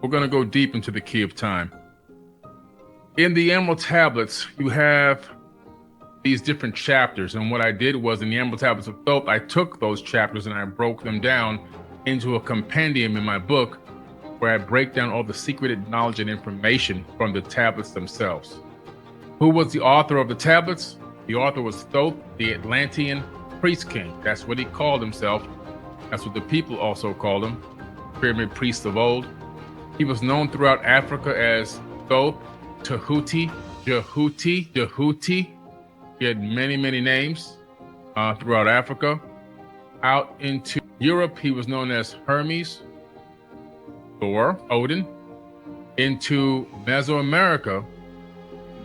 we're going to go deep into the key of time. In the Emerald Tablets, you have these different chapters. And what I did was in the Emerald Tablets of Thoth, I took those chapters and I broke them down into a compendium in my book where I break down all the secreted knowledge and information from the tablets themselves. Who was the author of the tablets? The author was Thoth, the Atlantean priest king. That's what he called himself. That's what the people also called him, pyramid priests of old. He was known throughout Africa as Thoth, Tahuti, Jehuti. He had many, many names throughout Africa. Out into Europe, he was known as Hermes, Thor, Odin. Into Mesoamerica,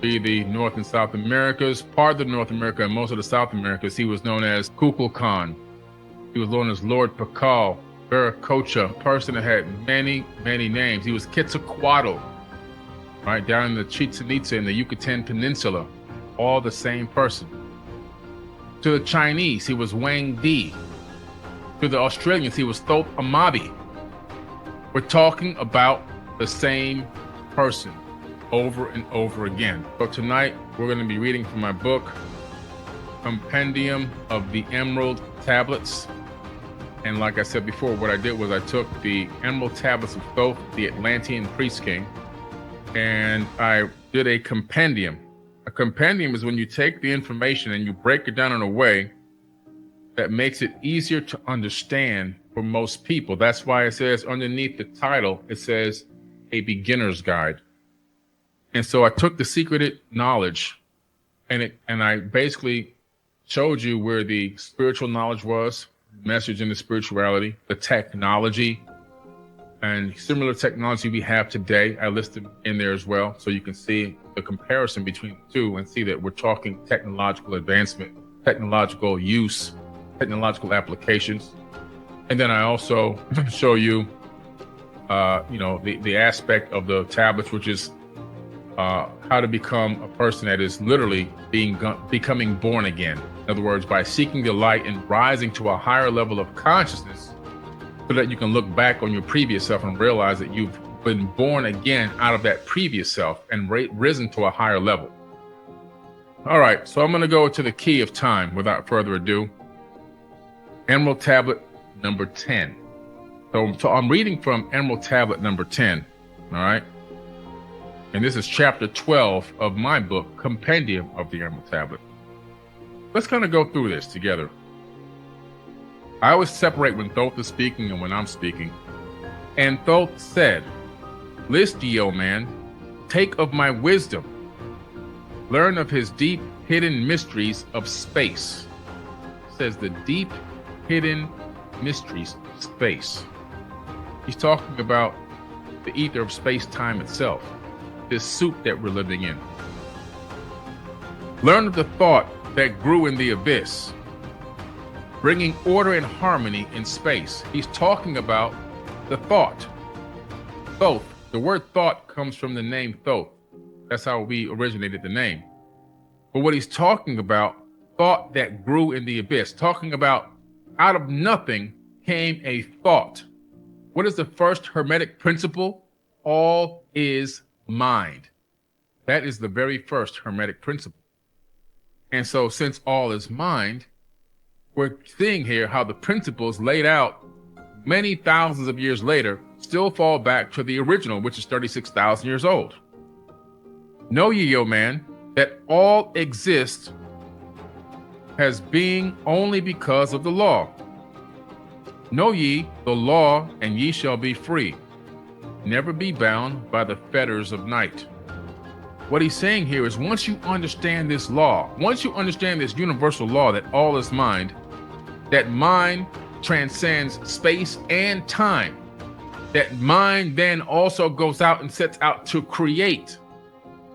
be the North and South Americas, part of North America and most of the South Americas, he was known as Kukulkan. He was known as Lord Pakal, Viracocha, a person that had many, many names. He was Quetzalcoatl, right down in the Chichen Itza in the Yucatan Peninsula, all the same person. To the Chinese, he was Wang Di. To the Australians, he was Thoth Amabi. We're talking about the same person over and over again. So tonight, we're going to be reading from my book, Compendium of the Emerald Tablets. And like I said before, what I did was I took the Emerald Tablets of Thoth, the Atlantean priest king, and I did a compendium. A compendium is when you take the information and you break it down in a way that makes it easier to understand for most people. That's why it says underneath the title, it says a beginner's guide. And so I took the secreted knowledge and I basically showed you where the spiritual knowledge was, message in the spirituality, the technology, and similar technology we have today. I listed in there as well, so you can see the comparison between the two and see that we're talking technological advancement, technological use, technological applications. And then I also show you, the aspect of the tablets, which is how to become a person that is literally becoming born again. In other words, by seeking the light and rising to a higher level of consciousness so that you can look back on your previous self and realize that you've been born again out of that previous self and risen to a higher level. All right, so I'm going to go to the key of time without further ado. Emerald Tablet number 10. So I'm reading from Emerald Tablet number 10, all right? And this is chapter 12 of my book, Compendium of the Emerald Tablet. Let's kind of go through this together. I always separate when Thoth is speaking and when I'm speaking. And Thoth said, "List ye, O man, take of my wisdom, learn of his deep hidden mysteries of space." It says the deep hidden mysteries of space. He's talking about the ether of space-time itself, this soup that we're living in. Learn of the thought that grew in the abyss, bringing order and harmony in space. He's talking about the thought. Thoth. The word thought comes from the name Thoth. That's how we originated the name. But what he's talking about, thought that grew in the abyss, talking about out of nothing came a thought. What is the first Hermetic principle? All is mind. That is the very first Hermetic principle. And so since all is mind, we're seeing here how the principles laid out many thousands of years later still fall back to the original, which is 36,000 years old. Know ye, O man, that all exists as being only because of the law. Know ye the law, and ye shall be free. Never be bound by the fetters of night. What he's saying here is once you understand this law, once you understand this universal law that all is mind, that mind transcends space and time, that mind then also goes out and sets out to create,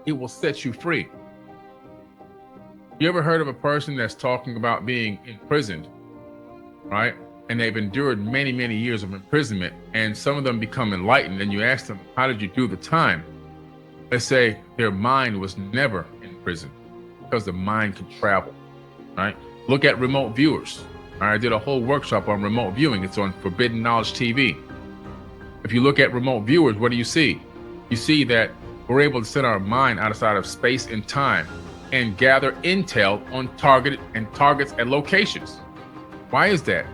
it will set you free. You ever heard of a person that's talking about being imprisoned, right? And they've endured many, many years of imprisonment, and some of them become enlightened, and you ask them, how did you do the time? They say their mind was never in prison because the mind can travel, right? Look at remote viewers. I did a whole workshop on remote viewing. It's on Forbidden Knowledge TV. If you look at remote viewers, what do you see? You see that we're able to set our mind outside of space and time and gather intel on targets and locations. Why is that?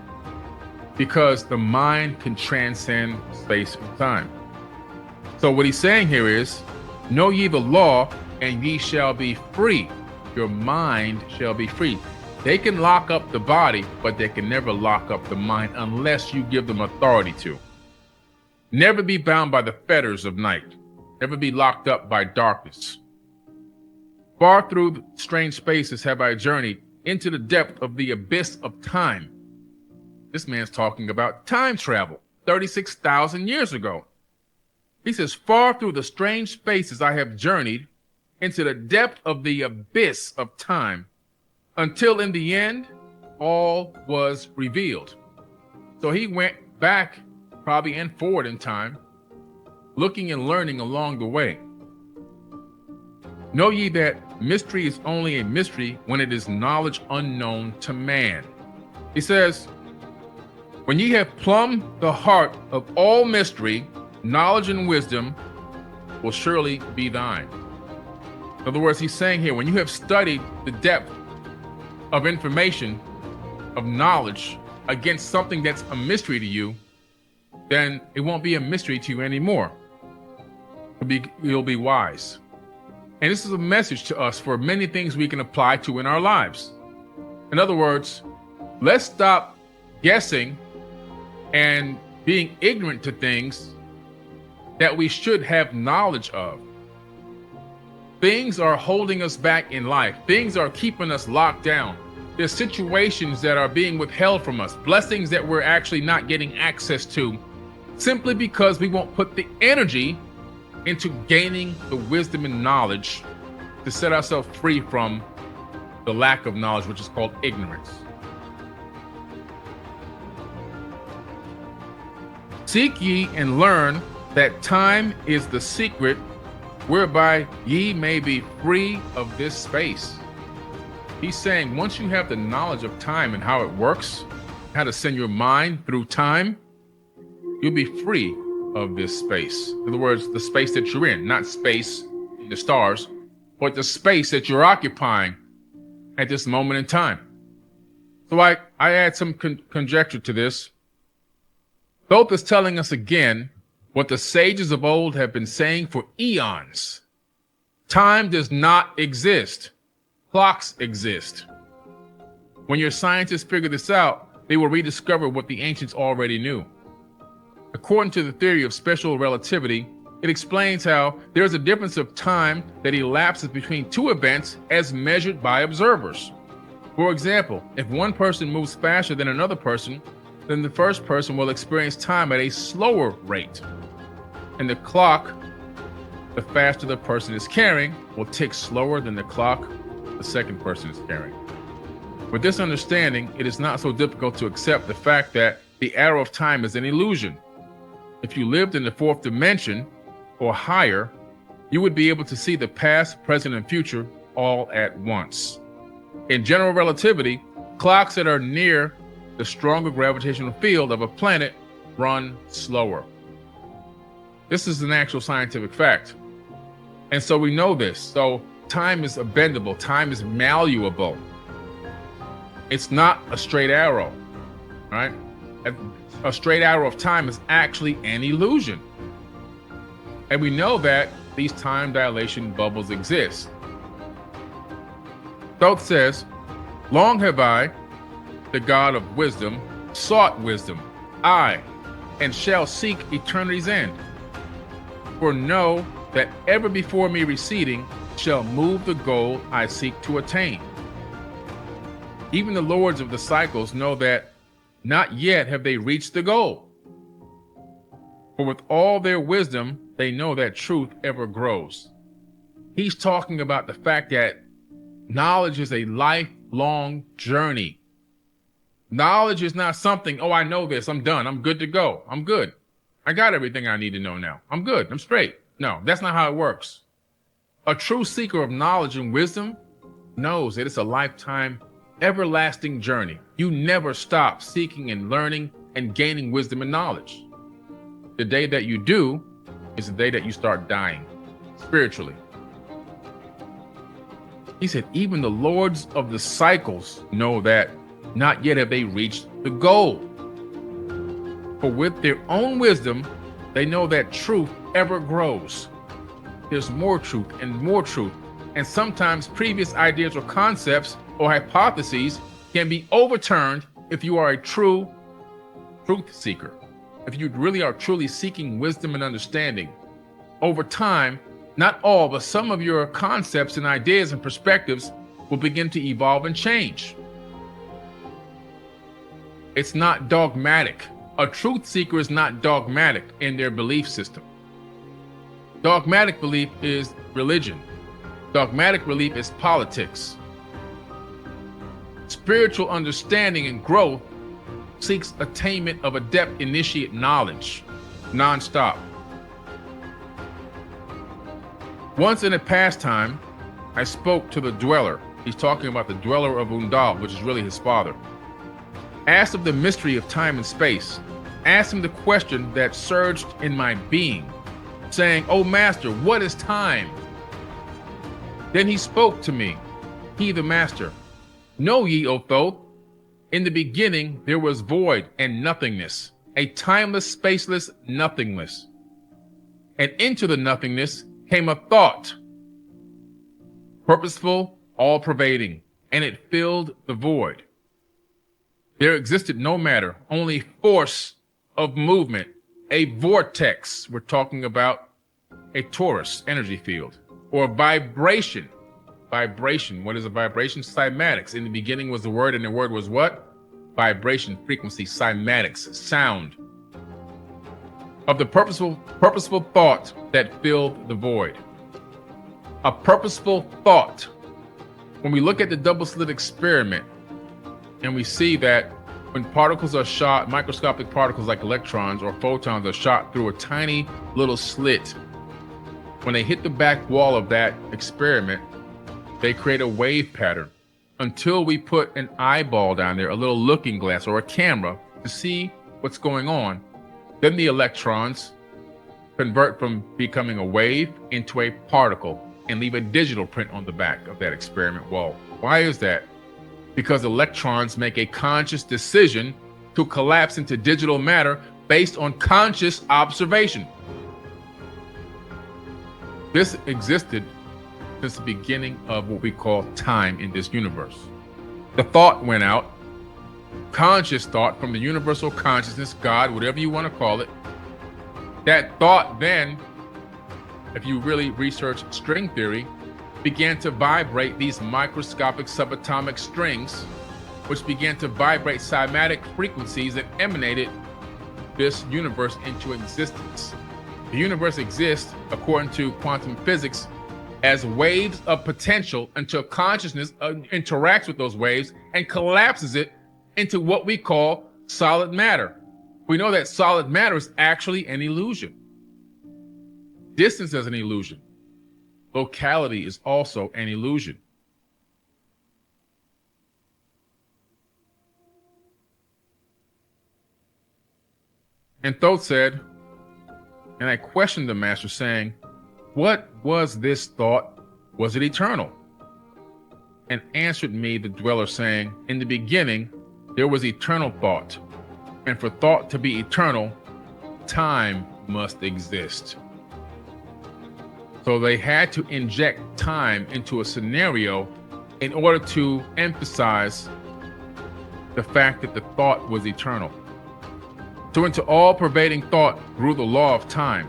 Because the mind can transcend space and time. So what he's saying here is, know ye the law, and ye shall be free. Your mind shall be free. They can lock up the body, but they can never lock up the mind unless you give them authority to. Never be bound by the fetters of night. Never be locked up by darkness. Far through strange spaces have I journeyed into the depth of the abyss of time. This man's talking about time travel, 36,000 years ago. He says, far through the strange spaces I have journeyed into the depth of the abyss of time, until in the end, all was revealed. So he went back, probably and forward in time, looking and learning along the way. Know ye that mystery is only a mystery when it is knowledge unknown to man. He says, when ye have plumbed the heart of all mystery, knowledge and wisdom will surely be thine. In other words, he's saying here, when you have studied the depth of information, of knowledge against something that's a mystery to you, then it won't be a mystery to you anymore. You'll be wise. And this is a message to us for many things we can apply to in our lives. In other words, let's stop guessing and being ignorant to things that we should have knowledge of. Things are holding us back in life. Things are keeping us locked down. There's situations that are being withheld from us, blessings that we're actually not getting access to, simply because we won't put the energy into gaining the wisdom and knowledge to set ourselves free from the lack of knowledge, which is called ignorance. Seek ye and learn that time is the secret whereby ye may be free of this space. He's saying once you have the knowledge of time and how it works, how to send your mind through time, you'll be free of this space. In other words, the space that you're in, not space in the stars, but the space that you're occupying at this moment in time. So I add some conjecture to this. Thoth is telling us again what the sages of old have been saying for eons. Time does not exist. Clocks exist. When your scientists figure this out, they will rediscover what the ancients already knew. According to the theory of special relativity, it explains how there is a difference of time that elapses between two events as measured by observers. For example, if one person moves faster than another person, then the first person will experience time at a slower rate. And the clock, the faster the person is carrying, will tick slower than the clock the second person is carrying. With this understanding, it is not so difficult to accept the fact that the arrow of time is an illusion. If you lived in the fourth dimension or higher, you would be able to see the past, present, and future all at once. In general relativity, clocks that are near the stronger gravitational field of a planet run slower. This is an actual scientific fact. And so we know this. So time is bendable. Time is malleable. It's not a straight arrow, right? A straight arrow of time is actually an illusion. And we know that these time dilation bubbles exist. Thoth says, long have I, the God of wisdom, sought wisdom, and shall seek eternity's end. For know that ever before me receding shall move the goal I seek to attain. Even the lords of the cycles know that not yet have they reached the goal. For with all their wisdom, they know that truth ever grows. He's talking about the fact that knowledge is a lifelong journey. Knowledge is not something, oh, I know this, I'm done, I'm good to go, I'm good. I got everything I need to know now. I'm good, I'm straight. No, that's not how it works. A true seeker of knowledge and wisdom knows that it's a lifetime, everlasting journey. You never stop seeking and learning and gaining wisdom and knowledge. The day that you do is the day that you start dying spiritually. He said, even the lords of the cycles know that not yet have they reached the goal. For with their own wisdom, they know that truth ever grows. There's more truth and more truth. And sometimes previous ideas or concepts or hypotheses can be overturned if you are a true truth seeker. If you really are truly seeking wisdom and understanding. Over time, not all, but some of your concepts and ideas and perspectives will begin to evolve and change. It's not dogmatic. A truth seeker is not dogmatic in their belief system. Dogmatic belief is religion. Dogmatic belief is politics. Spiritual understanding and growth seeks attainment of adept initiate knowledge, nonstop. Once in a past time, I spoke to the dweller. He's talking about the dweller of Undal, which is really his father. Asked him the mystery of time and space. Asked him the question that surged in my being, saying, "O master, what is time?" Then he spoke to me, he the master. Know ye, O Thoth, in the beginning there was void and nothingness, a timeless, spaceless nothingness. And into the nothingness came a thought, purposeful, all-pervading, and it filled the void. There existed no matter, only force of movement, a vortex. We're talking about a torus energy field, or vibration. Vibration. What is a vibration? Cymatics. In the beginning was the word, and the word was what? Vibration, frequency, cymatics, sound. Of the purposeful thought that filled the void. A purposeful thought. When we look at the double slit experiment, and we see that when particles are shot, microscopic particles like electrons or photons are shot through a tiny little slit, when they hit the back wall of that experiment, they create a wave pattern until we put an eyeball down there, a little looking glass or a camera to see what's going on. Then the electrons convert from becoming a wave into a particle and leave a digital print on the back of that experiment wall. Why is that? Because electrons make a conscious decision to collapse into digital matter based on conscious observation. This existed since the beginning of what we call time in this universe. The thought went out, conscious thought from the universal consciousness, God, whatever you want to call it. That thought then, if you really research string theory, began to vibrate these microscopic subatomic strings, which began to vibrate cymatic frequencies that emanated this universe into existence. The universe exists, according to quantum physics, as waves of potential until consciousness interacts with those waves and collapses it into what we call solid matter. We know that solid matter is actually an illusion. Distance is an illusion. Locality is also an illusion. And Thoth said, and I questioned the master, saying, what was this thought? Was it eternal? And answered me the dweller, saying, in the beginning there was eternal thought, and for thought to be eternal, time must exist. So they had to inject time into a scenario in order to emphasize the fact that the thought was eternal. So into all-pervading thought grew the law of time.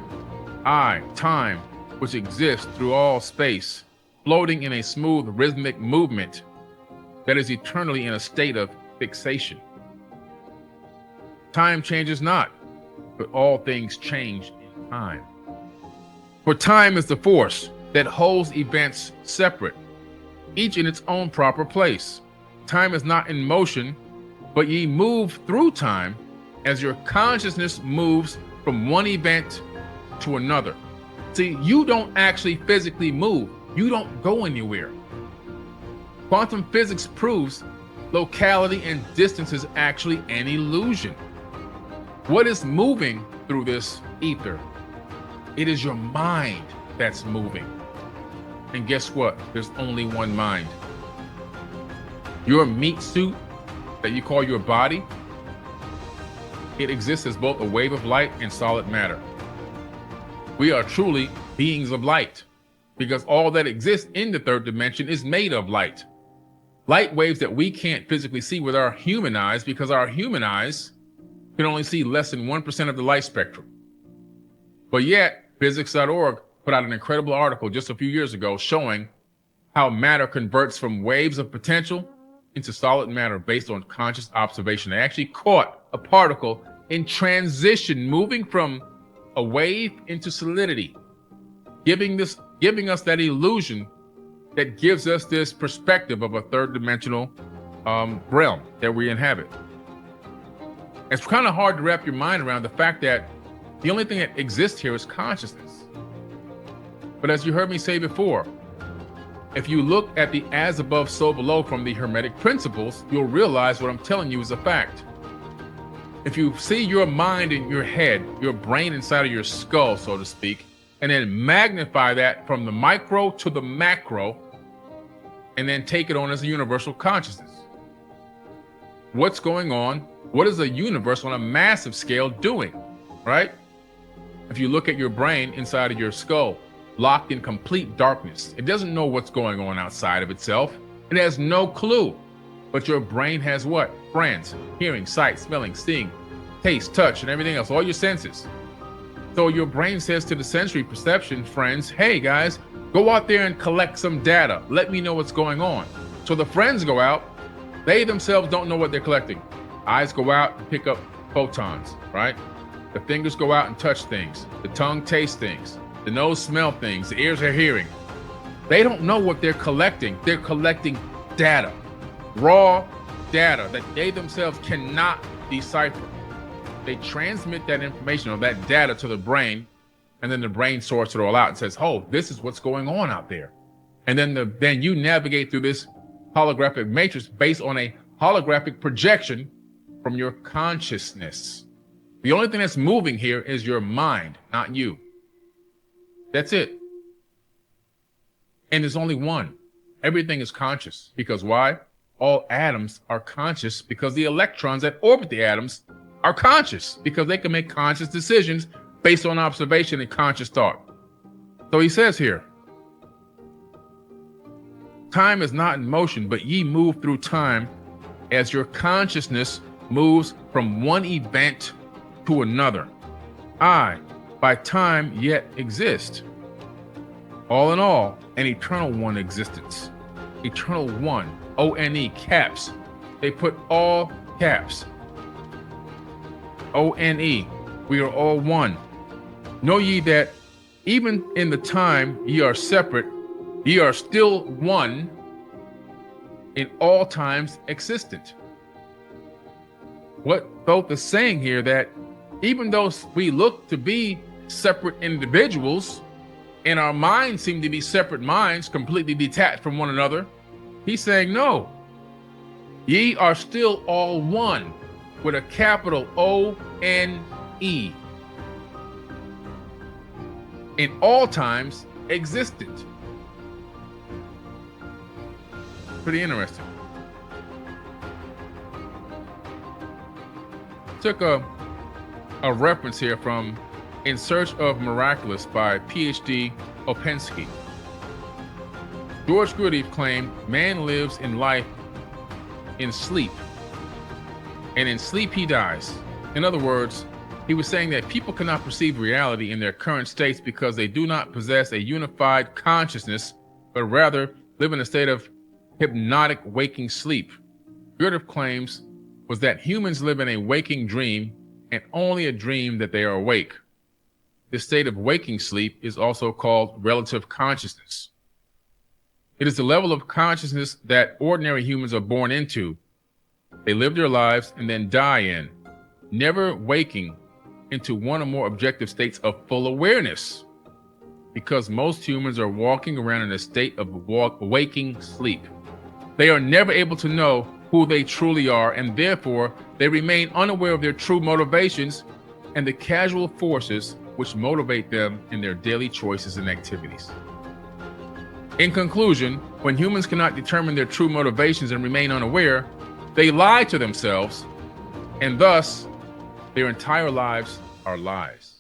Time, which exists through all space, floating in a smooth rhythmic movement that is eternally in a state of fixation. Time changes not, but all things change in time. For time is the force that holds events separate, each in its own proper place. Time is not in motion, but ye move through time as your consciousness moves from one event to another. See, you don't actually physically move. You don't go anywhere. Quantum physics proves locality and distance is actually an illusion. What is moving through this ether. It is your mind that's moving. And guess what? There's only one mind. Your meat suit that you call your body, it exists as both a wave of light and solid matter. We are truly beings of light because all that exists in the third dimension is made of light. Light waves that we can't physically see with our human eyes because our human eyes can only see less than 1% of the light spectrum. But yet, physics.org put out an incredible article just a few years ago showing how matter converts from waves of potential into solid matter based on conscious observation. They actually caught a particle in transition, moving from a wave into solidity, giving us that illusion that gives us this perspective of a third dimensional realm that we inhabit. It's kind of hard to wrap your mind around the fact that the only thing that exists here is consciousness. But as you heard me say before, if you look at the as above, so below from the Hermetic principles, you'll realize what I'm telling you is a fact. If you see your mind in your head, your brain inside of your skull, so to speak, and then magnify that from the micro to the macro, and then take it on as a universal consciousness. What's going on? What is a universe on a massive scale doing, right? If you look at your brain inside of your skull, locked in complete darkness, it doesn't know what's going on outside of itself. It has no clue. But your brain has what? Friends, hearing, sight, smelling, seeing, taste, touch, and everything else, all your senses. So your brain says to the sensory perception friends, hey guys, go out there and collect some data. Let me know what's going on. So the friends go out. They themselves don't know what they're collecting. Eyes go out and pick up photons, right? The fingers go out and touch things. The tongue tastes things. The nose smells things. The ears are hearing. They don't know what they're collecting. They're collecting data, raw data that they themselves cannot decipher. They transmit that information or that data to the brain, and then the brain sorts it all out and says, oh, this is what's going on out there. And then you navigate through this holographic matrix based on a holographic projection from your consciousness. The only thing that's moving here is your mind, not you. That's it. And there's only one. Everything is conscious. Because why? All atoms are conscious because the electrons that orbit the atoms are conscious because they can make conscious decisions based on observation and conscious thought. So he says here, time is not in motion, but ye move through time as your consciousness moves from one event to another. I, by time, yet exist. All in all, an eternal one existence. Eternal one, O-N-E, caps. They put all caps. O-N-E, we are all one. Know ye that even in the time ye are separate, ye are still one in all times existent. What Thoth is saying here, that even though we look to be separate individuals and our minds seem to be separate minds, completely detached from one another, he's saying, no, ye are still all one with a capital O-N-E. In all times existent. Pretty interesting. Took a reference here from In Search of Miraculous by PhD Opensky. George Gurdjieff claimed man lives in life in sleep, and in sleep he dies. In other words, he was saying that people cannot perceive reality in their current states because they do not possess a unified consciousness, but rather live in a state of hypnotic waking sleep. Gurdjieff claims was that humans live in a waking dream and only a dream that they are awake. This state of waking sleep is also called relative consciousness. It is the level of consciousness that ordinary humans are born into. They live their lives and then die in, never waking into one or more objective states of full awareness, because most humans are walking around in a state of waking sleep. They are never able to know who they truly are, and therefore they remain unaware of their true motivations and the causal forces which motivate them in their daily choices and activities. In conclusion, when humans cannot determine their true motivations and remain unaware, they lie to themselves, and thus their entire lives are lies.